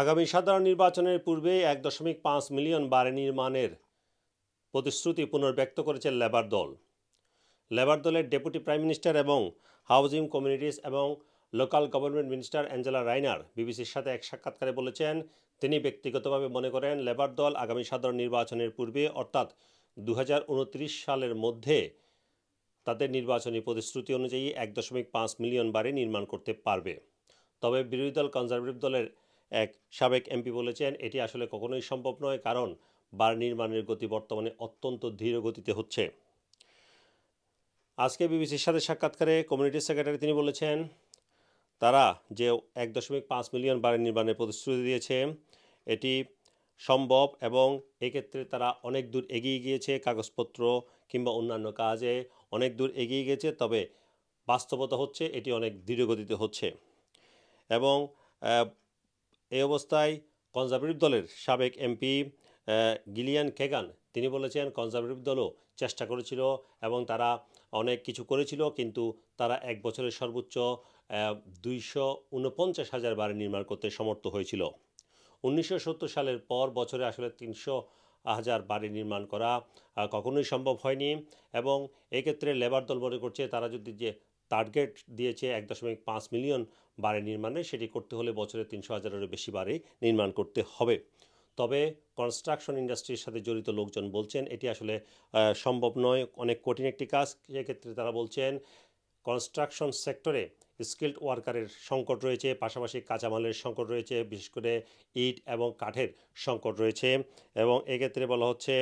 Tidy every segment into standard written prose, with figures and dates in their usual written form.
আগামী সাধারণ নির্বাচনের পূর্বে ১.৫ মিলিয়ন বাড়ি নির্মাণের প্রতিশ্রুতি পুনর্ব্যক্ত করেছে লেবার দল। লেবার দলের ডেপুটি প্রাইম মিনিস্টার এবং হাউজিং কমিউনিটিস এবং লোকাল গভর্নমেন্ট মিনিস্টার অ্যাঞ্জেলা রাইনার বিবিসির সাথে এক সাক্ষাৎকারে বলেছেন, তিনি ব্যক্তিগতভাবে মনে করেন লেবার দল আগামী সাধারণ নির্বাচনের পূর্বে অর্থাৎ ২০২৯ সালের মধ্যে তাদের নির্বাচনী প্রতিশ্রুতি অনুযায়ী ১.৫ মিলিয়ন বাড়ি নির্মাণ করতে পারবে। তবে বিরোধী দল কনজারভেটিভ দলের এক সাবেক এমপি বলেছেন, এটি আসলে কখনোই সম্ভব নয়, কারণ বাড়ি নির্মাণের গতি বর্তমানে অত্যন্ত ধীর গতিতে হচ্ছে। আজকে বিবিসির সাথে সাক্ষাৎকারে কমিউনিটি সেক্রেটারি তিনি বলেছেন, তারা যে ১.৫ মিলিয়ন বাড়ি নির্মাণের প্রতিশ্রুতি দিয়েছে এটি সম্ভব এবং এক্ষেত্রে তারা অনেক দূর এগিয়ে গিয়েছে, কাগজপত্র কিংবা অন্যান্য কাজে অনেক দূর এগিয়ে গেছে, তবে বাস্তবতা হচ্ছে এটি অনেক ধীরগতিতে হচ্ছে। এবং এই অবস্থায় কনজারভেটিভ দলের সাবেক এমপি গিলিয়ান কেগান তিনি বলেছেন, কনজারভেটিভ দলও চেষ্টা করেছিল এবং তারা অনেক কিছু করেছিল, কিন্তু তারা এক বছরের সর্বোচ্চ 249,000 বাড়ি নির্মাণ করতে সমর্থ হয়েছিল। 1970 সালের পর বছরে আসলে 300,000 বাড়ি নির্মাণ করা কখনোই সম্ভব হয়নি। এবং এক্ষেত্রে লেবার দল মনে করছে, তারা যদি যে টার্গেট দিয়েছে ১.৫ মিলিয়ন বাড়ি নির্মাণে, সেটি করতে হলে বছরে 300,000-এরও বেশি বাড়ি নির্মাণ করতে হবে। তবে কনস্ট্রাকশন ইন্ডাস্ট্রির সাথে জড়িত লোকজন বলছেন এটি আসলে সম্ভব নয়, অনেক কঠিন একটি কাজ। সেক্ষেত্রে তারা বলছেন, কনস্ট্রাকশন সেক্টরে স্কিল্ড ওয়ার্কারের সংকট রয়েছে, পাশাপাশি কাঁচামালের সংকট রয়েছে, বিশেষ করে ইট এবং কাঠের সংকট রয়েছে। এবং এক্ষেত্রে বলা হচ্ছে,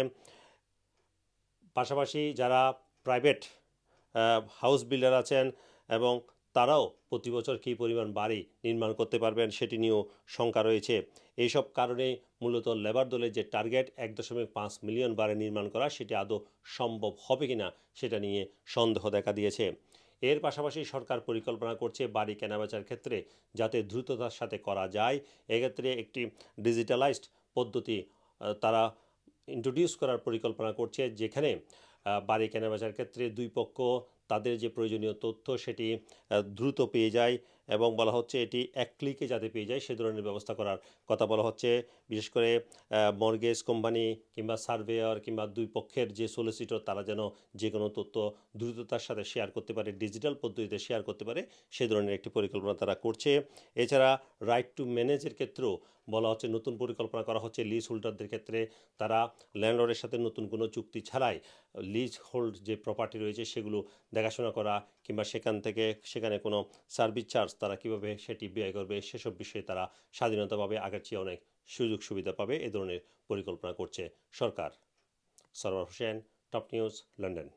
পাশাপাশি যারা প্রাইভেট হাউস বিল্ডার আছেন এবং তারাও প্রতি বছর কী পরিমাণ বাড়ি নির্মাণ করতে পারবেন সেটি নিয়েও শঙ্কা রয়েছে। এইসব কারণে মূলত লেবার দলের যে টার্গেট ১.৫ মিলিয়ন বাড়ি নির্মাণ করা, সেটি আদৌ সম্ভব হবে কিনা সেটা নিয়ে সন্দেহ দেখা দিয়েছে। এর পাশাপাশি সরকার পরিকল্পনা করছে বাড়ি কেনাবেচার ক্ষেত্রে যাতে দ্রুততার সাথে করা যায়, এক্ষেত্রে একটি ডিজিটালাইজড পদ্ধতি তারা ইন্ট্রোডিউস করার পরিকল্পনা করছে, যেখানে বাড়ি কেনাবেচার ক্ষেত্রে দুই পক্ষ তাদের যে প্রয়োজনীয় তথ্য সেটি দ্রুত পেয়ে যায় এবং বলা হচ্ছে এটি এক ক্লিকে যাতে পেয়ে যায় সে ধরনের ব্যবস্থা করার কথা বলা হচ্ছে। বিশেষ করে মর্গেজ কোম্পানি কিংবা সার্ভেয়ার কিংবা দুই পক্ষের যে সলিসিটর তারা যেন যে কোনো তথ্য দ্রুততার সাথে শেয়ার করতে পারে, ডিজিটাল পদ্ধতিতে শেয়ার করতে পারে, সে ধরনের একটি পরিকল্পনা তারা করছে। এছাড়া রাইট টু ম্যানেজের ক্ষেত্রেও বলা হচ্ছে, নতুন পরিকল্পনা করা হচ্ছে লিজ হোল্ডারদের ক্ষেত্রে, তারা ল্যান্ডলর্ডের সাথে নতুন কোনো চুক্তি ছাড়াই লিজ হোল্ড যে প্রপার্টি রয়েছে সেগুলো দেখাশোনা করা কিংবা সেখানে কোনো সার্ভিস চার্জ তারা কীভাবে সেটি ব্যয় করবে সেসব বিষয়ে তারা স্বাধীনতা পাবে, আগের চেয়ে অনেক সুযোগ সুবিধা পাবে, এ ধরনের পরিকল্পনা করছে সরকার। Sarwar Hossain, top news, London.